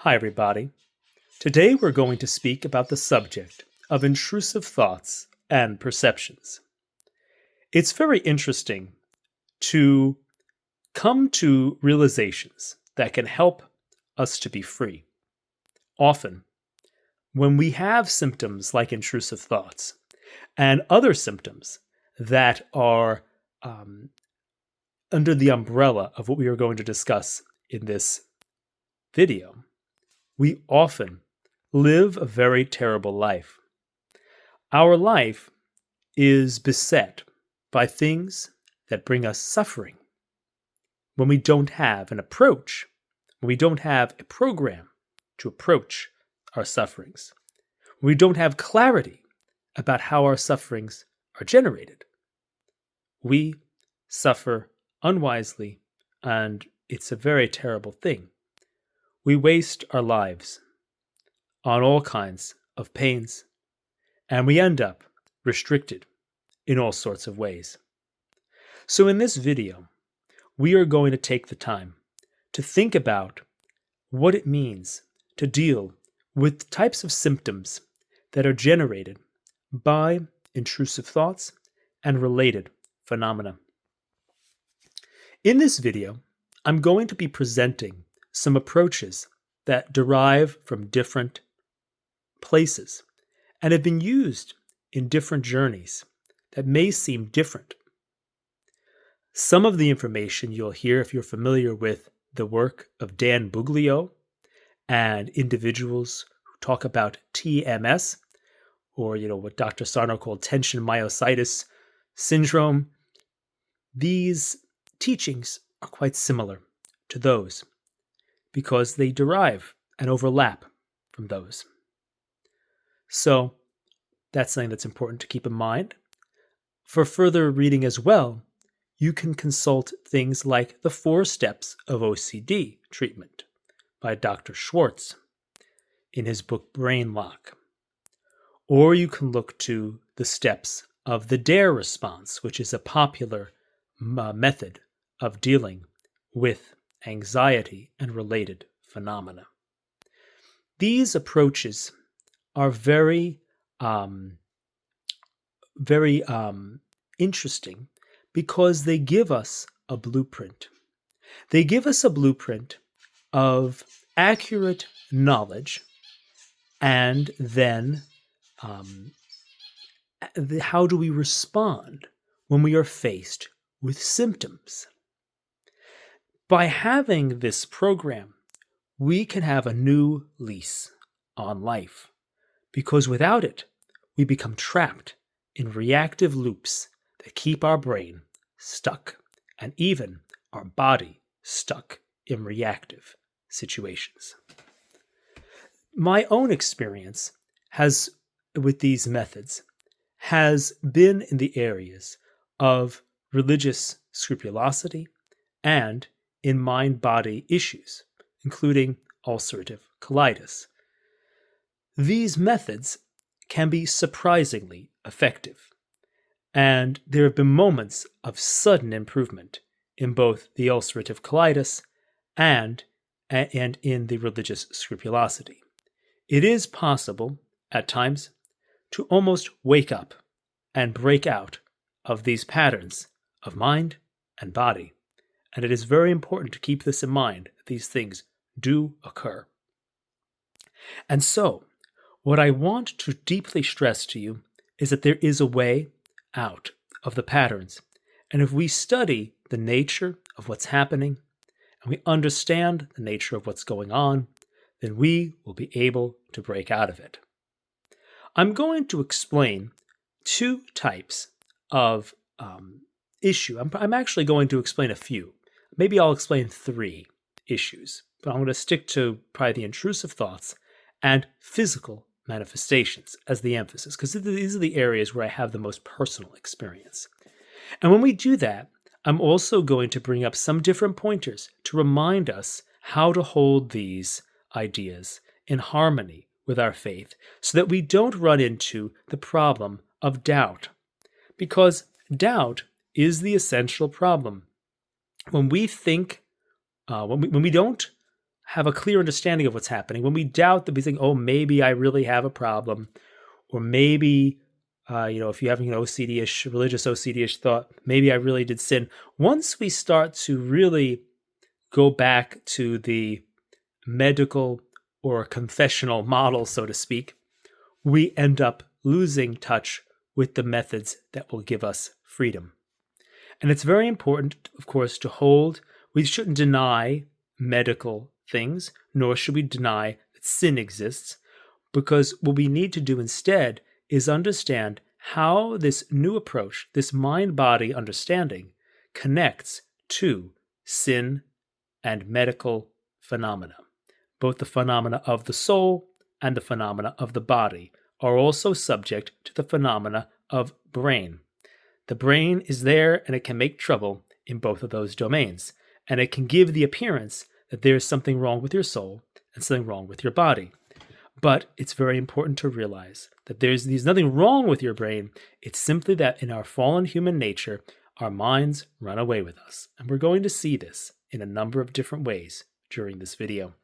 Hi, everybody. Today we're going to speak about the subject of intrusive thoughts and perceptions. It's very interesting to come to realizations that can help us to be free. Often, when we have symptoms like intrusive thoughts and other symptoms that are under the umbrella of what we are going to discuss in this video, we often live a very terrible life. Our life is beset by things that bring us suffering. When we don't have an approach, when we don't have a program to approach our sufferings, when we don't have clarity about how our sufferings are generated, we suffer unwisely, and it's a very terrible thing. We waste our lives on all kinds of pains, and we end up restricted in all sorts of ways. So in this video, we are going to take the time to think about what it means to deal with types of symptoms that are generated by intrusive thoughts and related phenomena. In this video, I'm going to be presenting some approaches that derive from different places and have been used in different journeys that may seem different. Some of the information you'll hear if you're familiar with the work of Dan Buglio and individuals who talk about TMS, or what Dr. Sarno called tension myositis syndrome. These teachings are quite similar to those because they derive and overlap from those. So that's something that's important to keep in mind. For further reading as well, you can consult things like The 4 Steps of OCD Treatment by Dr. Schwartz in his book Brain Lock. Or you can look to the steps of the DARE response, which is a popular method of dealing with anxiety and related phenomena. These approaches are very interesting because they give us a blueprint. They give us a blueprint of accurate knowledge and then how do we respond when we are faced with symptoms. By having this program, we can have a new lease on life, because without it, we become trapped in reactive loops that keep our brain stuck and even our body stuck in reactive situations. My own experience with these methods has been in the areas of religious scrupulosity and in mind-body issues, including ulcerative colitis. These methods can be surprisingly effective, and there have been moments of sudden improvement in both the ulcerative colitis and in the religious scrupulosity. It is possible, at times, to almost wake up and break out of these patterns of mind and body. And it is very important to keep this in mind, that these things do occur. And so, what I want to deeply stress to you is that there is a way out of the patterns. And if we study the nature of what's happening, and we understand the nature of what's going on, then we will be able to break out of it. I'm going to explain 2 types of issue. I'm actually going to explain a few. Maybe I'll explain 3 issues, but I'm going to stick to probably the intrusive thoughts and physical manifestations as the emphasis, because these are the areas where I have the most personal experience. And when we do that, I'm also going to bring up some different pointers to remind us how to hold these ideas in harmony with our faith so that we don't run into the problem of doubt. Because doubt is the essential problem. When we think, when we don't have a clear understanding of what's happening. When we doubt that we think, oh, maybe I really have a problem, or maybe, if you're having an OCD-ish, religious OCD-ish thought, maybe I really did sin. Once we start to really go back to the medical or confessional model, so to speak, we end up losing touch with the methods that will give us freedom. And it's very important, of course, we shouldn't deny medical things, nor should we deny that sin exists, because what we need to do instead is understand how this new approach, this mind-body understanding, connects to sin and medical phenomena. Both the phenomena of the soul and the phenomena of the body are also subject to the phenomena of brain. The brain is there and it can make trouble in both of those domains, and it can give the appearance that there's something wrong with your soul and something wrong with your body. But it's very important to realize that there's nothing wrong with your brain. It's simply that in our fallen human nature, our minds run away with us. And we're going to see this in a number of different ways during this video.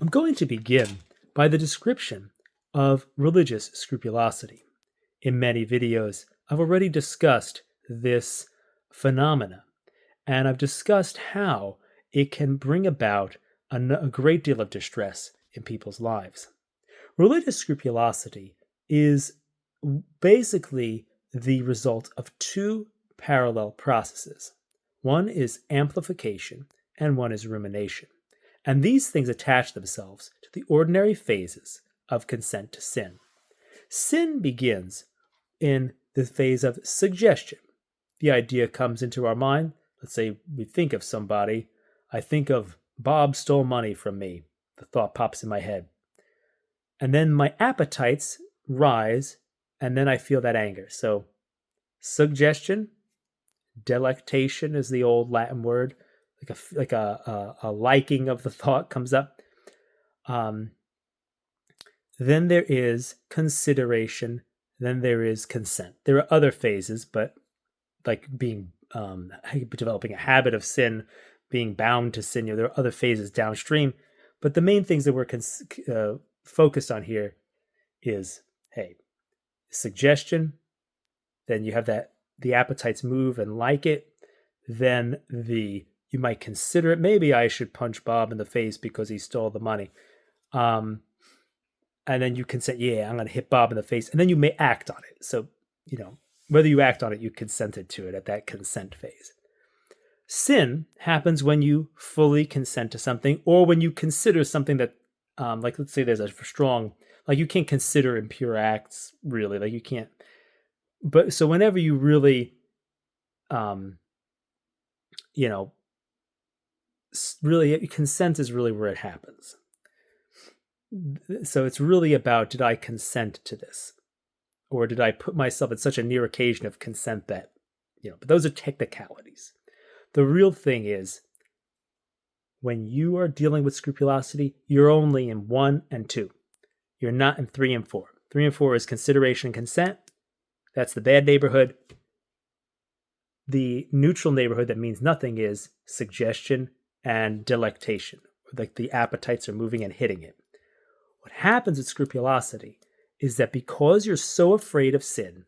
I'm going to begin by the description of religious scrupulosity. In many videos, I've already discussed this phenomena, and I've discussed how it can bring about a great deal of distress in people's lives. Religious scrupulosity is basically the result of two parallel processes. One is amplification and one is rumination. And these things attach themselves to the ordinary phases of consent to sin. Sin begins in the phase of suggestion. The idea comes into our mind. Let's say we think of somebody. I think of Bob stole money from me. The thought pops in my head. And then my appetites rise, and then I feel that anger. So suggestion, delectation is the old Latin word, like a liking of the thought comes up. Then there is consideration. Then there is consent. There are other phases, but like developing a habit of sin, being bound to sin, there are other phases downstream. But the main things that we're focused on here is, suggestion. Then you have the appetites move and like it. Then you might consider it. Maybe I should punch Bob in the face because he stole the money. And then you consent, I'm going to hit Bob in the face. And then you may act on it. So, whether you act on it, you consented to it at that consent phase. Sin happens when you fully consent to something, or when you consider something that, let's say there's a strong, you can't consider impure acts, really. You can't. But so whenever you really, really consent is really where it happens. So it's really about, did I consent to this? Or did I put myself at such a near occasion of consent that, but those are technicalities. The real thing is, when you are dealing with scrupulosity, you're only in 1 and 2. You're not in 3 and 4. 3 and 4 is consideration and consent. That's the bad neighborhood. The neutral neighborhood that means nothing is suggestion and delectation. Like the appetites are moving and hitting it. What happens with scrupulosity is that because you're so afraid of sin,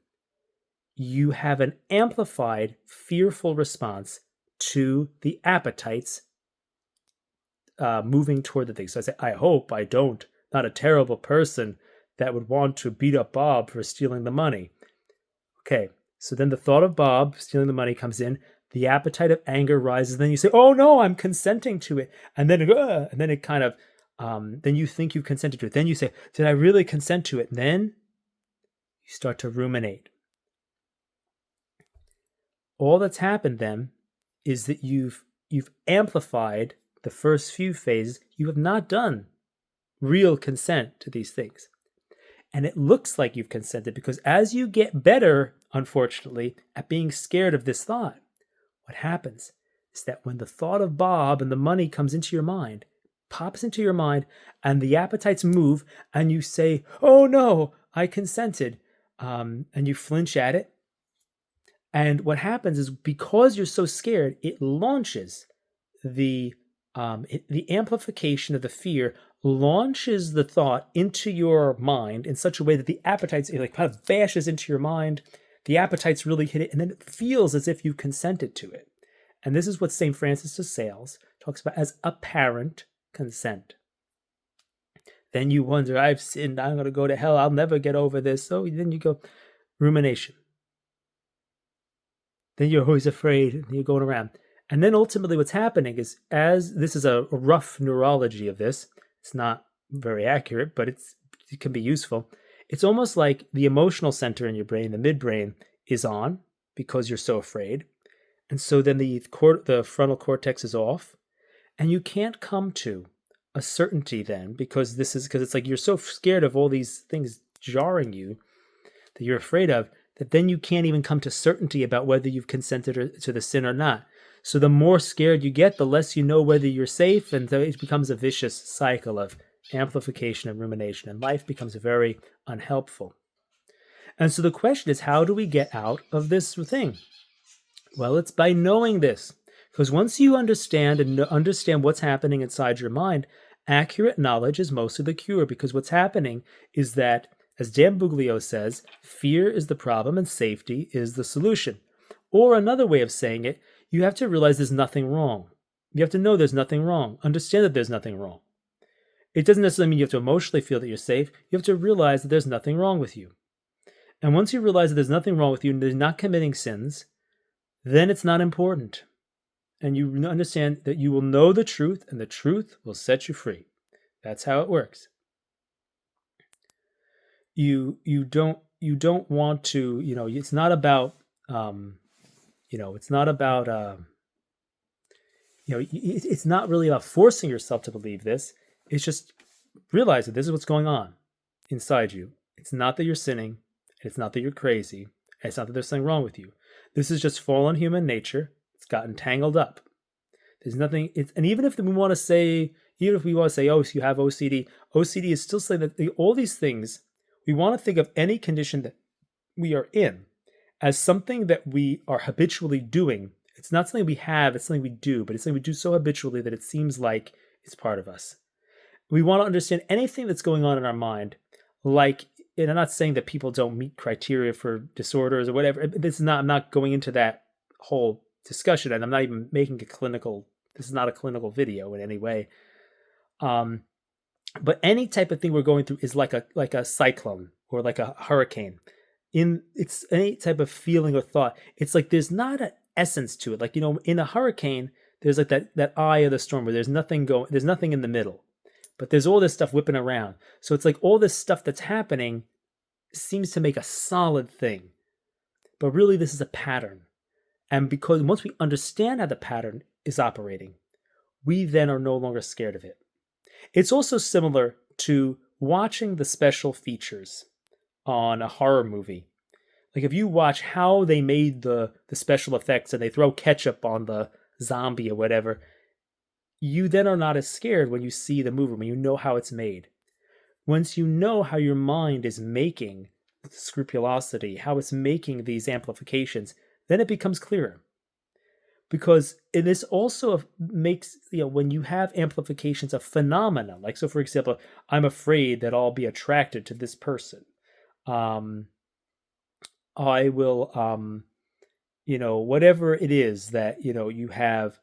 you have an amplified, fearful response to the appetites moving toward the thing. So I say, I hope I don't, not a terrible person that would want to beat up Bob for stealing the money. Okay, so then the thought of Bob stealing the money comes in, the appetite of anger rises, then you say, oh no, I'm consenting to it. And then it kind of, then you think you've consented to it. Then you say, did I really consent to it? And then you start to ruminate. All that's happened then is that you've amplified the first few phases. You have not done real consent to these things. And it looks like you've consented because as you get better, unfortunately, at being scared of this thought, what happens is that when the thought of Bob and the money comes into your mind, pops into your mind, and the appetites move, and you say, oh no, I consented, and you flinch at it. And what happens is, because you're so scared, it launches the the amplification of the fear launches the thought into your mind in such a way that the appetites, it like kind of bashes into your mind. The appetites really hit it, and then it feels as if you consented to it. And this is what St. Francis of Sales talks about as apparent consent. Then you wonder, I've sinned, I'm going to go to hell, I'll never get over this. So then you go, rumination. Then you're always afraid, and you're going around. And then ultimately what's happening is, as this is a rough neurology of this, it's not very accurate, but it can be useful. It's almost like the emotional center in your brain, the midbrain, is on because you're so afraid. And so then the frontal cortex is off, and you can't come to a certainty then because it's like you're so scared of all these things jarring you that you're afraid of, that then you can't even come to certainty about whether you've consented to the sin or not. So the more scared you get, the less you know whether you're safe, and so it becomes a vicious cycle of amplification and rumination, and life becomes very unhelpful. And so the question is, how do we get out of this thing? Well, it's by knowing this. Because once you understand what's happening inside your mind, accurate knowledge is mostly the cure, because what's happening is that, as Dan Buglio says, fear is the problem and safety is the solution. Or another way of saying it, you have to realize there's nothing wrong. You have to know there's nothing wrong. Understand that there's nothing wrong. It doesn't necessarily mean you have to emotionally feel that you're safe. You have to realize that there's nothing wrong with you. And once you realize that there's nothing wrong with you and you're not committing sins, then it's not important. And you understand that you will know the truth, and the truth will set you free. That's how it works. You don't want to, it's not about it's not really about forcing yourself to believe this. It's just realize that this is what's going on inside you. It's not that you're sinning, and it's not that you're crazy, and it's not that there's something wrong with you. This is just fallen human nature. It's gotten tangled up. There's nothing. And even if we want to say, oh, so you have OCD, OCD is still saying that all these things, we want to think of any condition that we are in as something that we are habitually doing. It's not something we have, it's something we do, but it's something we do so habitually that it seems like it's part of us. We want to understand anything that's going on in our mind, like, and I'm not saying that people don't meet criteria for disorders or whatever. I'm not going into that whole discussion, and I'm not even making this is not a clinical video in any way. But any type of thing we're going through is like a cyclone or like a hurricane. It's any type of feeling or thought. It's like there's not an essence to it. Like, in a hurricane, there's like that eye of the storm where there's nothing in the middle. But there's all this stuff whipping around. So it's like all this stuff that's happening seems to make a solid thing. But really, this is a pattern. And because once we understand how the pattern is operating, we then are no longer scared of it. It's also similar to watching the special features on a horror movie. Like if you watch how they made the special effects and they throw ketchup on the zombie or whatever, you then are not as scared when you see the movie, when you know how it's made. Once you know how your mind is making scrupulosity, how it's making these amplifications, then it becomes clearer. Because this also makes, when you have amplifications of phenomena, like, so for example, I'm afraid that I'll be attracted to this person. I will, whatever it is that, you have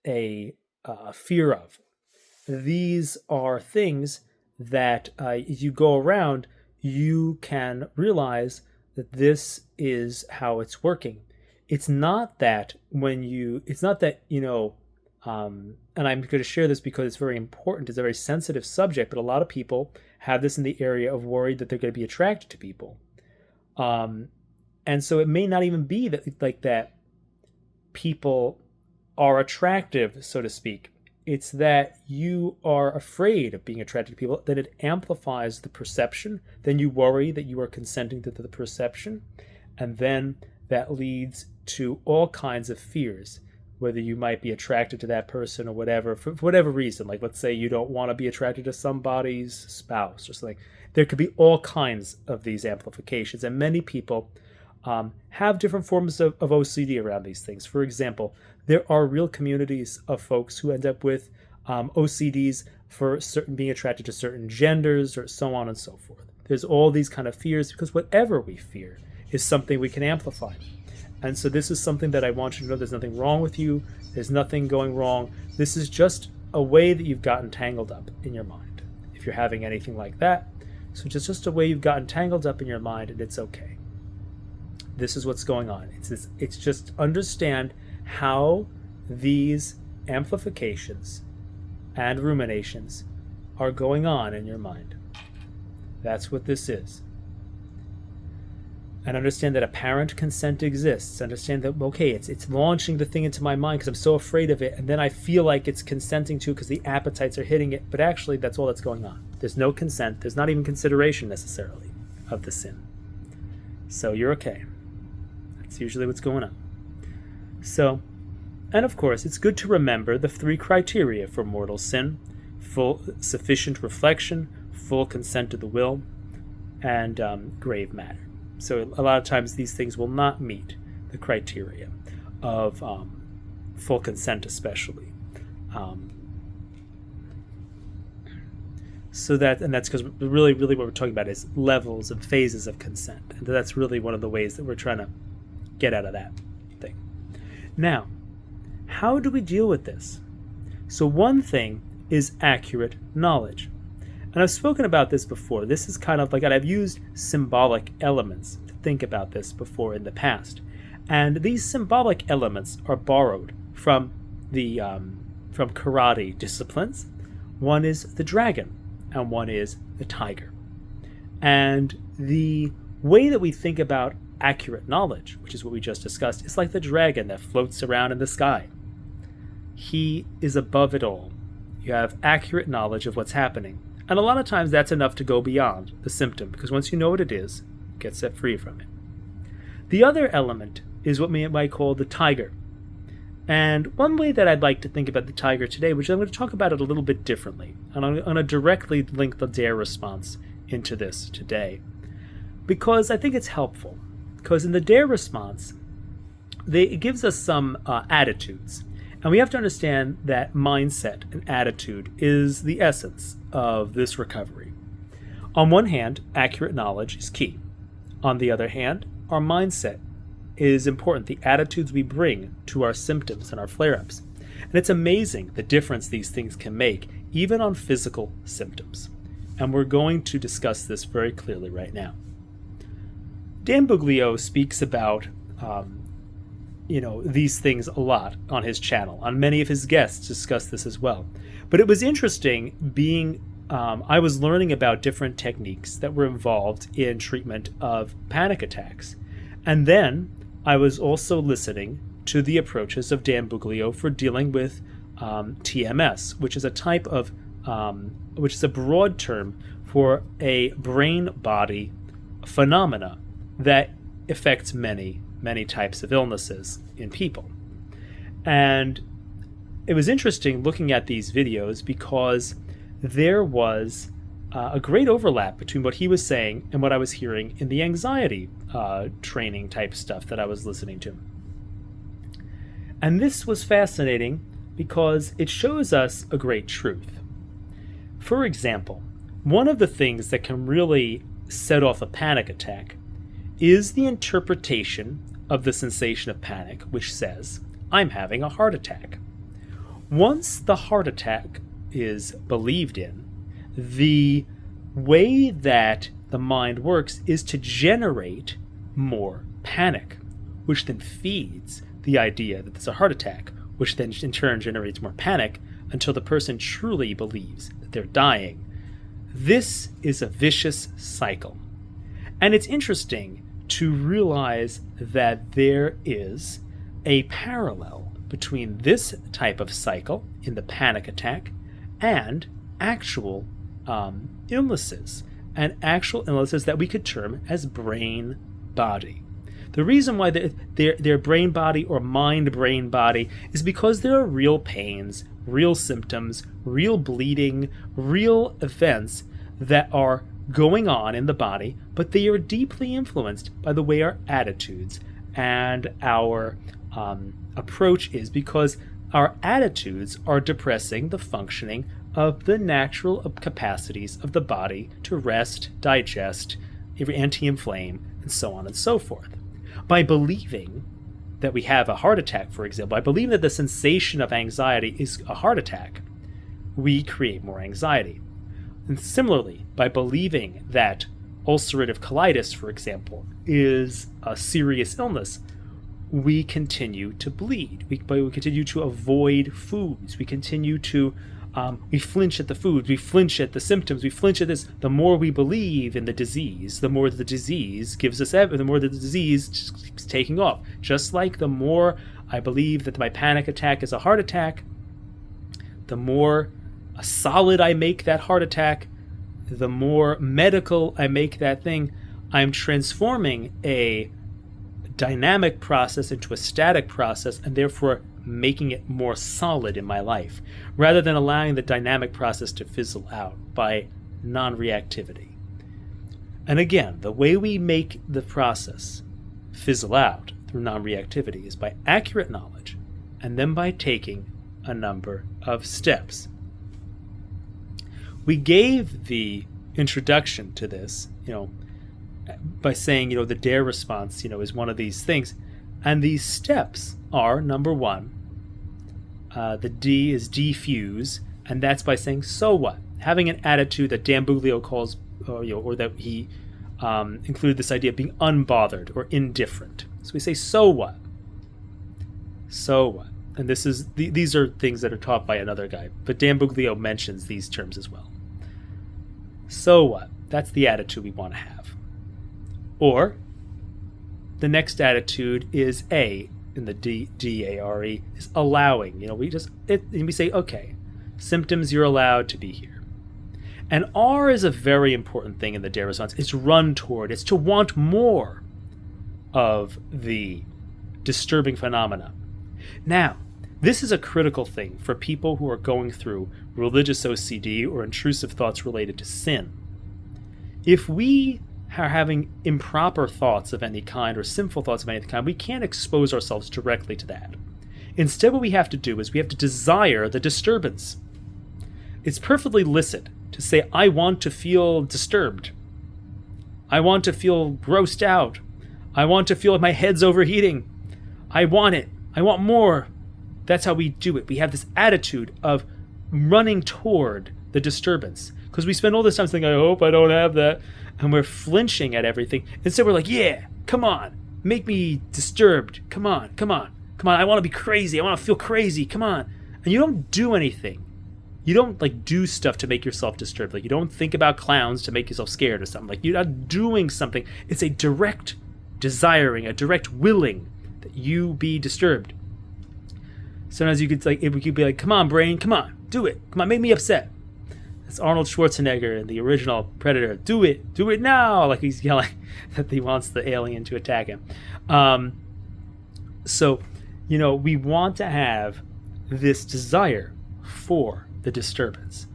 a fear of. These are things that as you go around, you can realize that this is how it's working. It's not that and I'm going to share this because it's very important. It's a very sensitive subject, but a lot of people have this in the area of worry that they're going to be attracted to people. And so it may not even be that people are attractive, so to speak. It's that you are afraid of being attracted to people, that it amplifies the perception. Then you worry that you are consenting to the perception. And then that leads to all kinds of fears, whether you might be attracted to that person or whatever, for whatever reason. Like, let's say you don't want to be attracted to somebody's spouse or something. There could be all kinds of these amplifications. And many people have different forms of OCD around these things. For example, there are real communities of folks who end up with OCDs for certain being attracted to certain genders or so on and so forth. There's all these kind of fears because whatever we fear is something we can amplify. And so this is something that I want you to know. There's nothing wrong with you. There's nothing going wrong. This is just a way that you've gotten tangled up in your mind. If you're having anything like that, so it's just a way you've gotten tangled up in your mind, and it's okay. This is what's going on. It's just understand how these amplifications and ruminations are going on in your mind. That's what this is. And understand that apparent consent exists. Understand that, okay, it's launching the thing into my mind because I'm so afraid of it, and then I feel like it's consenting to because the appetites are hitting it, but actually that's all that's going on. There's no consent. There's not even consideration necessarily of the sin. So you're okay. That's usually what's going on. So, and of course, it's good to remember the 3 criteria for mortal sin: full, sufficient reflection, full consent to the will, and grave matter. So a lot of times these things will not meet the criteria of full consent, especially. That's because really what we're talking about is levels and phases of consent, and that's really one of the ways that we're trying to get out of that thing. Now, how do we deal with this? So one thing is accurate knowledge. And I've spoken about this before. This is kind of like, I've used symbolic elements to think about this before in the past. And these symbolic elements are borrowed from from karate disciplines. One is the dragon, and one is the tiger. And the way that we think about accurate knowledge, which is what we just discussed, is like the dragon that floats around in the sky. He is above it all. You have accurate knowledge of what's happening. And a lot of times that's enough to go beyond the symptom, because once you know what it is, you get set free from it. The other element is what we might call the tiger. And one way that I'd like to think about the tiger today, which I'm going to talk about it a little bit differently, and I'm going to directly link the dare response into this today, because I think it's helpful. Because in the dare response, it gives us some attitudes. And we have to understand that mindset and attitude is the essence of this recovery. On one hand, accurate knowledge is key. On the other hand, our mindset is important, the attitudes we bring to our symptoms and our flare-ups. And it's amazing the difference these things can make, even on physical symptoms. And we're going to discuss this very clearly right now. Dan Buglio speaks about these things a lot on his channel. On many of his guests discuss this as well. But it was interesting I was learning about different techniques that were involved in treatment of panic attacks. And then I was also listening to the approaches of Dan Buglio for dealing with TMS, which is a type of, which is a broad term for a brain-body phenomena that affects many types of illnesses in people. And it was interesting looking at these videos because there was a great overlap between what he was saying and what I was hearing in the anxiety training type stuff that I was listening to. And this was fascinating because it shows us a great truth. For example, one of the things that can really set off a panic attack is the interpretation of the sensation of panic, which says, I'm having a heart attack. Once the heart attack is believed in, the way that the mind works is to generate more panic, which then feeds the idea that there's a heart attack, which then in turn generates more panic until the person truly believes that they're dying. This is a vicious cycle. And it's interesting to realize that there is a parallel between this type of cycle in the panic attack and actual illnesses, and actual illnesses that we could term as brain body. The reason why they're brain body or mind brain body is because there are real pains, real symptoms, real bleeding, real events that are going on in the body, but they are deeply influenced by the way our attitudes and our approach is, because our attitudes are depressing the functioning of the natural capacities of the body to rest, digest, anti-inflame, and so on and so forth. By believing that we have a heart attack, for example, by believing that the sensation of anxiety is a heart attack, we create more anxiety. And similarly, by believing that ulcerative colitis, for example, is a serious illness, we continue to bleed. We continue to avoid foods. We continue to we flinch at the foods. We flinch at the symptoms. We flinch at this. The more we believe in the disease, the more the disease gives us the more the disease just keeps taking off. Just like the more I believe that my panic attack is a heart attack, the more solid I make that heart attack, the more medical I make that thing. I'm transforming a dynamic process into a static process, and therefore making it more solid in my life, rather than allowing the dynamic process to fizzle out by non-reactivity. And again, the way we make the process fizzle out through non-reactivity is by accurate knowledge, and then by taking a number of steps. We gave the introduction to this, by saying, the DARE response, is one of these things. And these steps are, number one, the D is defuse, and that's by saying, so what? Having an attitude that Dan Buglio calls, or that he included this idea of being unbothered or indifferent. So we say, so what? So what? And these are things that are taught by another guy, but Dan Buglio mentions these terms as well. So what? That's the attitude we want to have. Or the next attitude is A, in the D-A-R-E, is allowing. We say, okay, symptoms, you're allowed to be here. And R is a very important thing in the DARE response. It's run toward. It's to want more of the disturbing phenomena. Now, this is a critical thing for people who are going through religious OCD or intrusive thoughts related to sin. If we are having improper thoughts of any kind or sinful thoughts of any kind, we can't expose ourselves directly to that. Instead, what we have to do is we have to desire the disturbance. It's perfectly licit to say, I want to feel disturbed. I want to feel grossed out. I want to feel like my head's overheating. I want it. I want more. That's how we do it. We have this attitude of running toward the disturbance, because we spend all this time thinking, I hope I don't have that. And we're flinching at everything. Instead, we're like, yeah, come on. Make me disturbed. Come on. I want to be crazy. I want to feel crazy. Come on. And you don't do anything. You don't do stuff to make yourself disturbed. You don't think about clowns to make yourself scared or something. You're not doing something. It's a direct desiring, a direct willing that you be disturbed. Sometimes we could be like, come on, brain, come on, do it. Come on, make me upset. It's Arnold Schwarzenegger in the original Predator. Do it now! Like he's yelling that he wants the alien to attack him. So, we want to have this desire for the disturbance.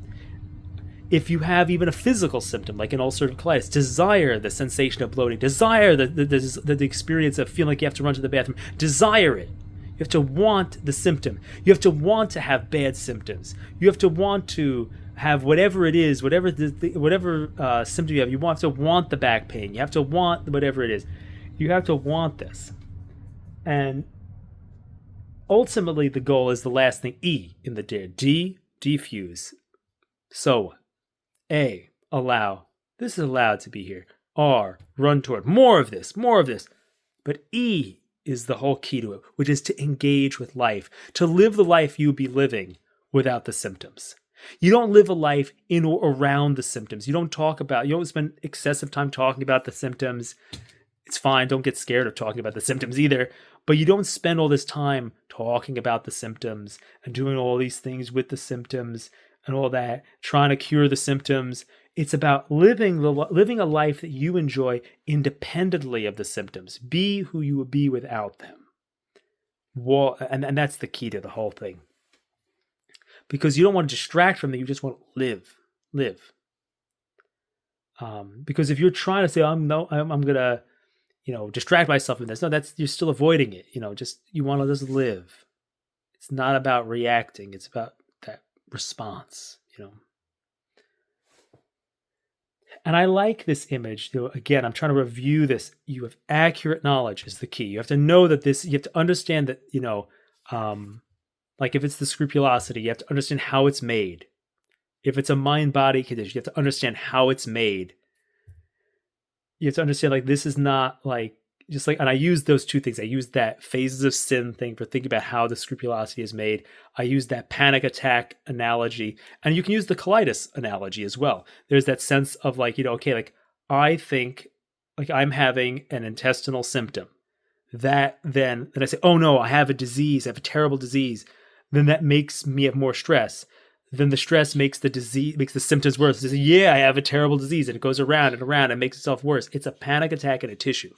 If you have even a physical symptom, like an ulcerative colitis, desire the sensation of bloating, desire the experience of feeling like you have to run to the bathroom, desire it. You have to want the symptom. You have to want to have bad symptoms. You have to want to have whatever it is, whatever symptom you have. You have to want the back pain. You have to want whatever it is. You have to want this. And ultimately, the goal is the last thing, E in the DARE. D, defuse. So what? A, allow. This is allowed to be here. R, run toward. More of this. But E is the whole key to it, which is to engage with life, to live the life you would be living without the symptoms. You don't live a life in or around the symptoms. You don't spend excessive time talking about the symptoms. It's fine. Don't get scared of talking about the symptoms either. But you don't spend all this time talking about the symptoms and doing all these things with the symptoms and all that, trying to cure the symptoms. It's about living a life that you enjoy independently of the symptoms. Be who you would be without them. And that's the key to the whole thing. Because you don't want to distract from them, you just want to live. Because if you're trying to say, I'm gonna, distract myself from this, no, you're still avoiding it. Just you want to just live. It's not about reacting. It's about that response. And I like this image. Again, I'm trying to review this. You have accurate knowledge is the key. You have to know that you have to understand that, like if it's the scrupulosity, you have to understand how it's made. If it's a mind-body condition, you have to understand how it's made. You have to understand, like, this is not like, just like, and I use those two things. I use that phases of sin thing for thinking about how the scrupulosity is made. I use that panic attack analogy, and you can use the colitis analogy as well. There's that sense of like, okay, like I think like I'm having an intestinal symptom that then I say, oh no, I have a disease, I have a terrible disease. Then that makes me have more stress. Then the stress makes the disease, makes the symptoms worse. It says, yeah, I have a terrible disease, and it goes around and around and makes itself worse. It's a panic attack in a tissue.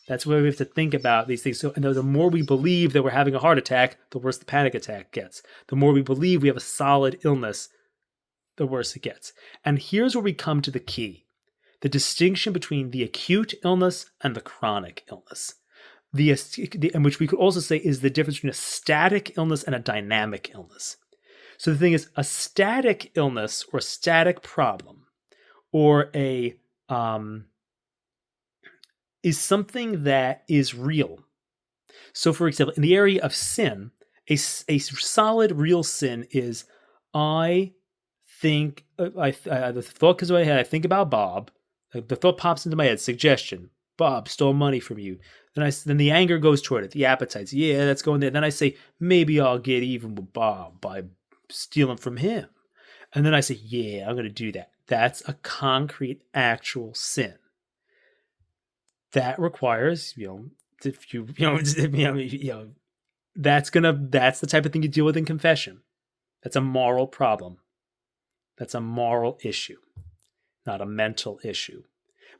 That's where we have to think about these things. So, and the more we believe that we're having a heart attack, the worse the panic attack gets. The more we believe we have a solid illness, the worse it gets. And here's where we come to the key: the distinction between the acute illness and the chronic illness. And which we could also say is the difference between a static illness and a dynamic illness. So the thing is, a static illness or static problem, or is something that is real. So, for example, in the area of sin, a solid, real sin is I think the thought comes to my head. I think about Bob. The thought pops into my head. Suggestion: Bob stole money from you. Then the anger goes toward it. The appetites. Yeah, that's going there. Then I say, maybe I'll get even with Bob by stealing from him. And then I say, yeah, I'm going to do that. That's a concrete, actual sin. That requires, that's the type of thing you deal with in confession. That's a moral problem. That's a moral issue, not a mental issue.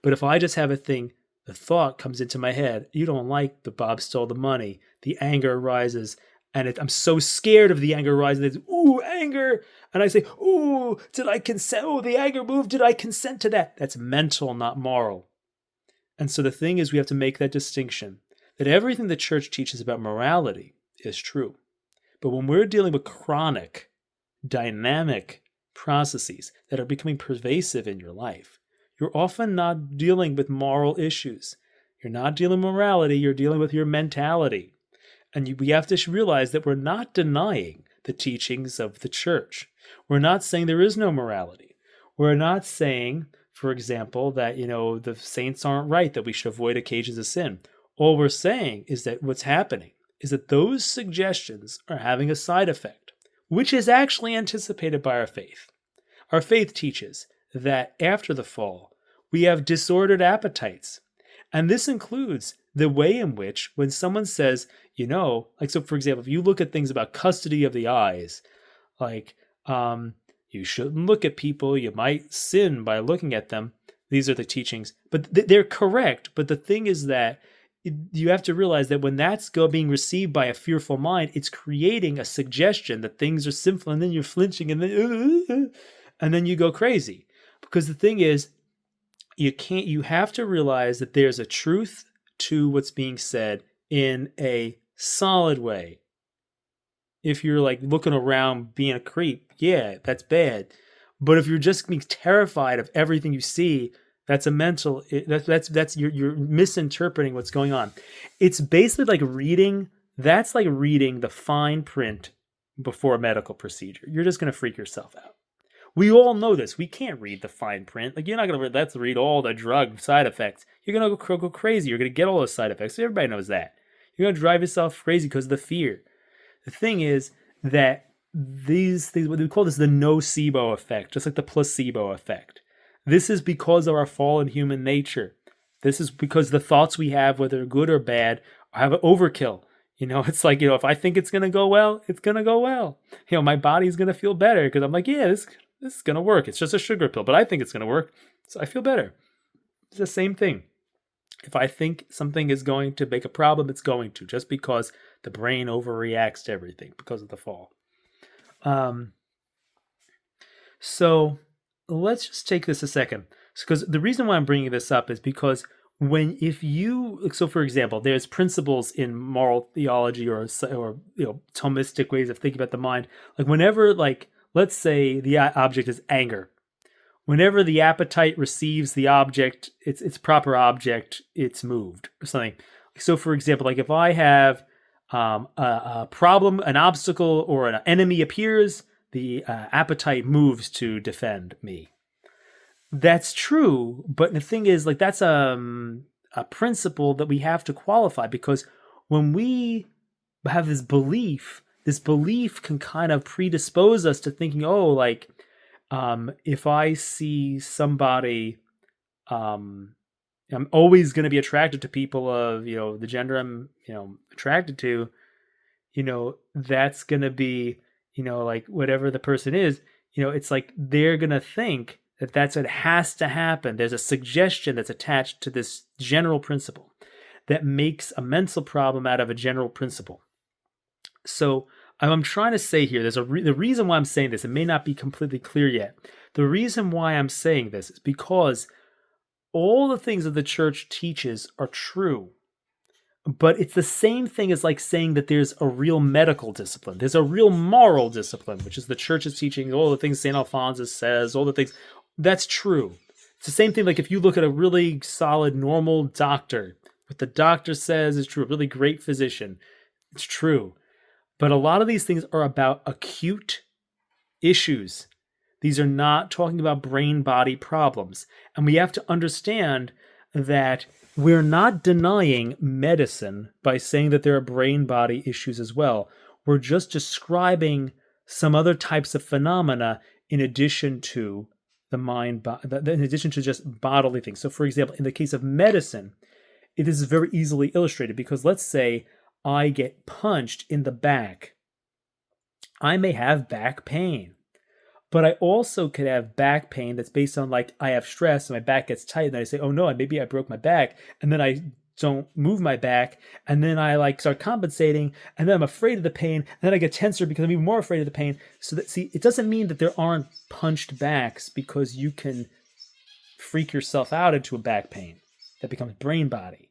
But if I just have a thing, the thought comes into my head, you don't like the Bob stole the money, the anger arises, and I'm so scared of the anger rising. Ooh, anger. And I say, ooh, did I consent? Oh, the anger moved. Did I consent to that? That's mental, not moral. And so the thing is, we have to make that distinction that everything the church teaches about morality is true. But when we're dealing with chronic, dynamic processes that are becoming pervasive in your life, you're often not dealing with moral issues. You're not dealing with morality, you're dealing with your mentality. And we have to realize that we're not denying the teachings of the church. We're not saying there is no morality. We're not saying, for example, that, the saints aren't right, that we should avoid occasions of sin. All we're saying is that what's happening is that those suggestions are having a side effect, which is actually anticipated by our faith. Our faith teaches that after the fall, we have disordered appetites. And this includes the way in which when someone says, so for example, if you look at things about custody of the eyes, like, you shouldn't look at people, you might sin by looking at them. These are the teachings, but they're correct. But the thing is that you have to realize that when that's being received by a fearful mind, it's creating a suggestion that things are sinful, and then you're flinching, and then you go crazy. Because the thing is, you have to realize that there's a truth to what's being said in a solid way. If you're like looking around being a creep, yeah, that's bad. But if you're just being terrified of everything you see, that's a mental. That's you're misinterpreting what's going on. It's basically like reading. That's like reading the fine print before a medical procedure. You're just going to freak yourself out. We all know this. We can't read the fine print. Like, you're not going to let's read all the drug side effects. You're going to go crazy. You're going to get all those side effects. Everybody knows that. You're going to drive yourself crazy because of the fear. The thing is that these things, what we call this the nocebo effect, just like the placebo effect. This is because of our fallen human nature. This is because the thoughts we have, whether good or bad, have an overkill. It's like, if I think it's going to go well, it's going to go well. My body's going to feel better because I'm like, yeah, this is going to work. It's just a sugar pill, but I think it's going to work, so I feel better. It's the same thing. If I think something is going to make a problem, it's going to, just because the brain overreacts to everything because of the fall. So let's just take this a second. Because the reason why I'm bringing this up is because so for example, there's principles in moral theology or Thomistic ways of thinking about the mind. Like whenever, like, let's say the object is anger. Whenever the appetite receives the object, its proper object, it's moved or something. So, for example, like if I have a problem, an obstacle, or an enemy appears, the appetite moves to defend me. That's true, but the thing is, like, that's a principle that we have to qualify, because when we have this belief can kind of predispose us to thinking, oh, like, if I see somebody, I'm always going to be attracted to people of, the gender I'm, attracted to, that's going to be, like whatever the person is, it's like they're going to think that that's what has to happen. There's a suggestion that's attached to this general principle that makes a mental problem out of a general principle. So I'm trying to say here, the reason why I'm saying this, it may not be completely clear yet. The reason why I'm saying this is because all the things that the church teaches are true, but it's the same thing as like saying that there's a real medical discipline. There's a real moral discipline, which is the church's teaching, all the things St. Alphonsus says, all the things. That's true. It's the same thing like if you look at a really solid, normal doctor, what the doctor says is true, a really great physician, it's true. But a lot of these things are about acute issues. These are not talking about brain-body problems. And we have to understand that we're not denying medicine by saying that there are brain-body issues as well. We're just describing some other types of phenomena in addition to the mind, in addition to just bodily things. So, for example, in the case of medicine, it is very easily illustrated because let's say I get punched in the back. I may have back pain, but I also could have back pain that's based on like I have stress and my back gets tight and I say, oh no, maybe I broke my back, and then I don't move my back, and then I like start compensating, and then I'm afraid of the pain, and then I get tenser because I'm even more afraid of the pain. So that, see, it doesn't mean that there aren't punched backs because you can freak yourself out into a back pain that becomes brain body.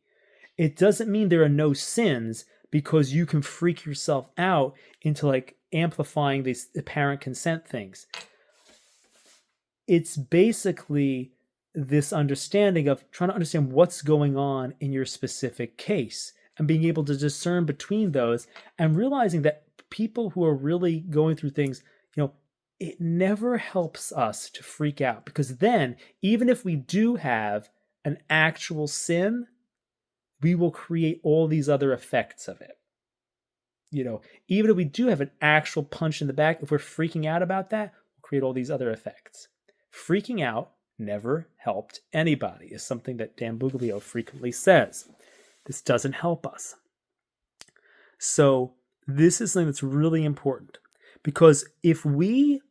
It doesn't mean there are no sins because you can freak yourself out into like amplifying these apparent consent things. It's basically this understanding of trying to understand what's going on in your specific case and being able to discern between those and realizing that people who are really going through things, it never helps us to freak out, because then even if we do have an actual sin, we will create all these other effects of it. Even if we do have an actual punch in the back, if we're freaking out about that, we'll create all these other effects. Freaking out never helped anybody is something that Dan Buglio frequently says. This doesn't help us. So this is something that's really important, because if we,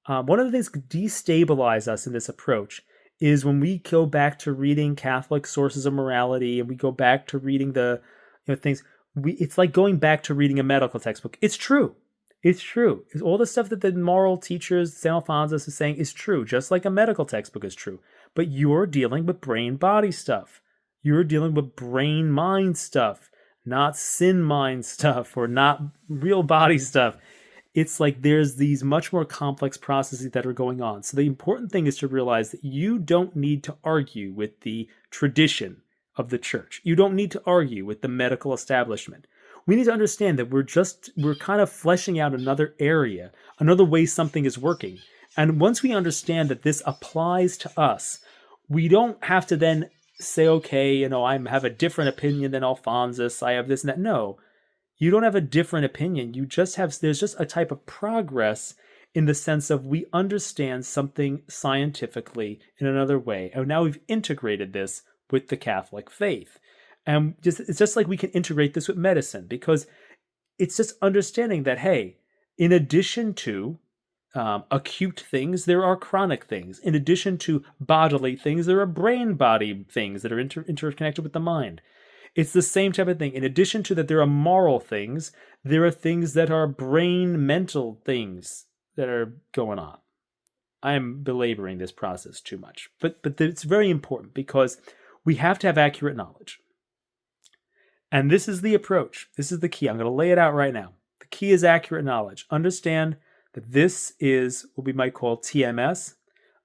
one of the things that destabilize us in this approach is when we go back to reading Catholic sources of morality and we go back to reading the things. It's like going back to reading a medical textbook. It's true. It's true. All the stuff that the moral teachers, St. Alphonsus, is saying is true, just like a medical textbook is true. But you're dealing with brain-body stuff. You're dealing with brain-mind stuff, not sin-mind stuff or not real body stuff. It's like there's these much more complex processes that are going on. So the important thing is to realize that you don't need to argue with the tradition of the church. You don't need to argue with the medical establishment. We need to understand that we're kind of fleshing out another area, another way something is working. And once we understand that this applies to us, we don't have to then say, okay, I have a different opinion than Alphonsus, I have this and that. No, you don't have a different opinion. There's just a type of progress in the sense of we understand something scientifically in another way. And now we've integrated this with the Catholic faith. And it's just like we can integrate this with medicine, because it's just understanding that, hey, in addition to acute things, there are chronic things. In addition to bodily things, there are brain-body things that are interconnected with the mind. It's the same type of thing. In addition to that, there are moral things. There are things that are brain-mental things that are going on. I'm belaboring this process too much, but it's very important because we have to have accurate knowledge. And this is the approach. This is the key. I'm going to lay it out right now. The key is accurate knowledge. Understand that this is what we might call TMS.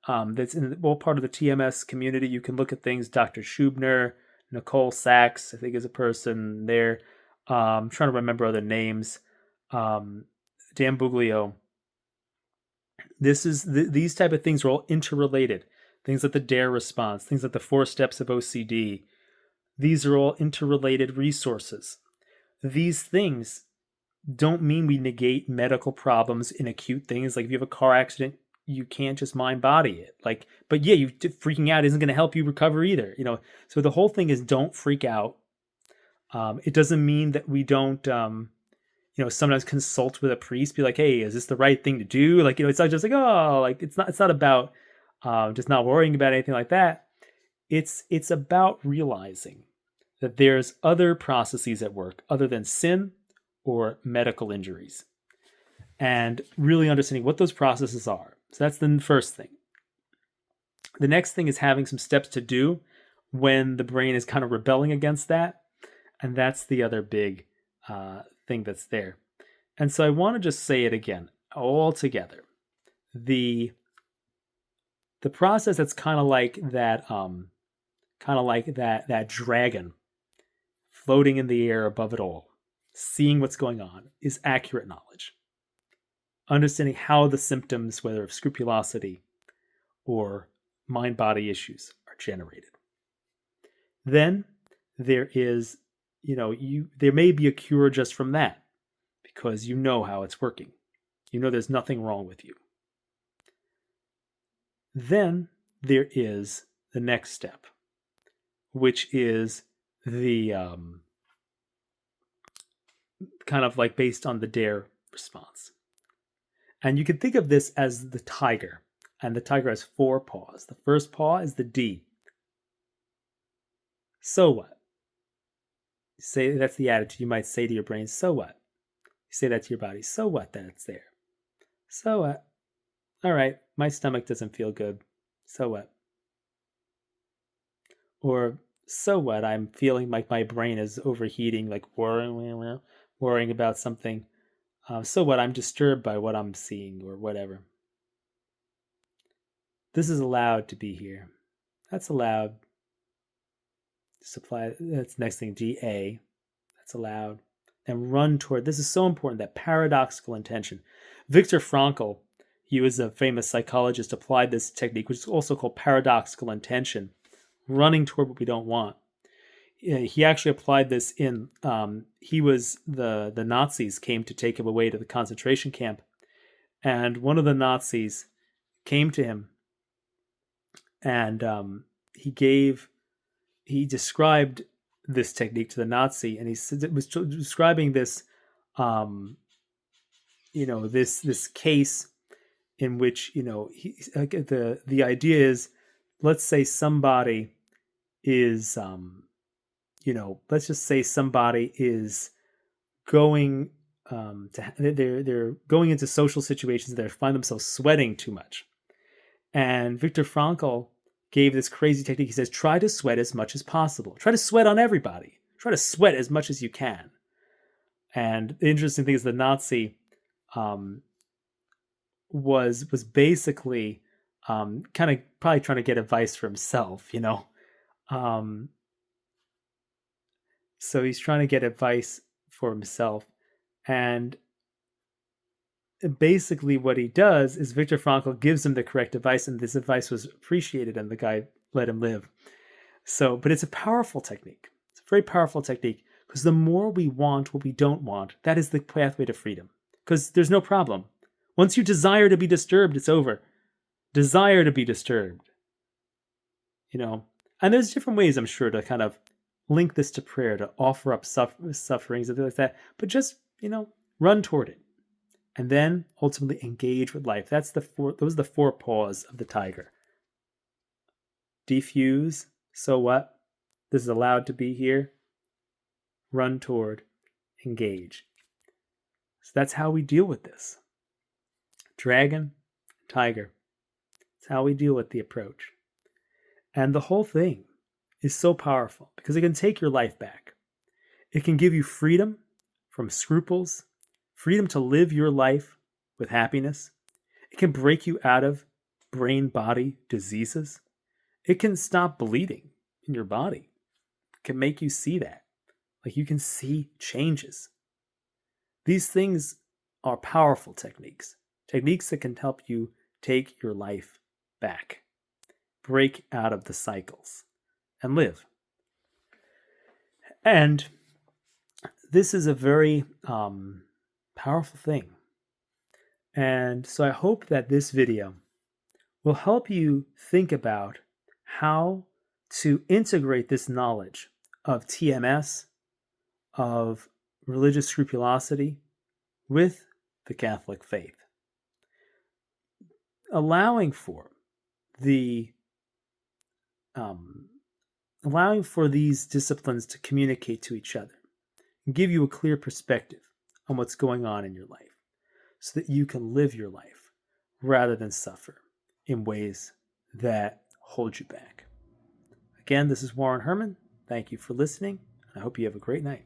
That's in all part of the TMS community. You can look at things. Dr. Schubner, Nicole Sachs, I think, is a person there. I'm trying to remember other names. Dan Buglio. These type of things are all interrelated. Things like the DARE response, things like the 4 steps of OCD. These are all interrelated resources. These things don't mean we negate medical problems in acute things. Like if you have a car accident, you can't just mind body it. But yeah, you freaking out isn't going to help you recover either. So the whole thing is don't freak out. It doesn't mean that we don't, sometimes consult with a priest, be like, hey, is this the right thing to do? It's not just like, oh, like it's not about just not worrying about anything like that. It's about realizing that there's other processes at work other than sin or medical injuries, and really understanding what those processes are. So that's the first thing. The next thing is having some steps to do when the brain is kind of rebelling against that, and that's the other big thing that's there. And so I want to just say it again, all together. The process that's kind of like that dragon floating in the air above it all, seeing what's going on, is accurate knowledge. Understanding how the symptoms, whether of scrupulosity or mind-body issues, are generated. Then there is, there may be a cure just from that because you know how it's working. You know there's nothing wrong with you. Then there is the next step, which is the kind of like based on the DARE response. And you can think of this as the tiger. And the tiger has 4 paws. The first paw is the D. So what? Say that's the attitude you might say to your brain. So what? You say that to your body. So what that it's there? So what? All right, my stomach doesn't feel good. So what? Or so what? I'm feeling like my brain is overheating, like worrying about something. So what? I'm disturbed by what I'm seeing or whatever. This is allowed to be here. That's allowed. Supply. That's the next thing. GA. That's allowed. And run toward. This is so important. That paradoxical intention. Viktor Frankl, he was a famous psychologist, applied this technique, which is also called paradoxical intention, running toward what we don't want. He actually applied this in. He was the Nazis came to take him away to the concentration camp, and one of the Nazis came to him, and he described this technique to the Nazi, and he was describing this, this case in which the idea is, let's say somebody is let's just say somebody is going they're going into social situations that they find themselves sweating too much. And Viktor Frankl gave this crazy technique. He says, try to sweat as much as possible. Try to sweat on everybody. Try to sweat as much as you can. And the interesting thing is the Nazi was basically kind of probably trying to get advice for himself, So he's trying to get advice for himself. And basically what he does is Viktor Frankl gives him the correct advice, and this advice was appreciated, and the guy let him live. But it's a powerful technique. It's a very powerful technique, because the more we want what we don't want, that is the pathway to freedom. Because there's no problem. Once you desire to be disturbed, it's over. Desire to be disturbed. And there's different ways, I'm sure, to kind of link this to prayer, to offer up sufferings and things like that. But just, run toward it. And then ultimately engage with life. Those are the 4 paws of the tiger. Defuse. So what? This is allowed to be here. Run toward. Engage. So that's how we deal with this. Dragon, tiger. It's how we deal with the approach. And the whole thing is so powerful because it can take your life back. It can give you freedom from scruples, freedom to live your life with happiness. It can break you out of brain-body diseases. It can stop bleeding in your body. It can make you see that. Like you can see changes. These things are powerful techniques. Techniques that can help you take your life back. Break out of the cycles and live. And this is a very powerful thing. And so I hope that this video will help you think about how to integrate this knowledge of TMS, of religious scrupulosity, with the Catholic faith. Allowing for these disciplines to communicate to each other and give you a clear perspective on what's going on in your life so that you can live your life rather than suffer in ways that hold you back. Again, this is Warren Herman. Thank you for listening, and I hope you have a great night.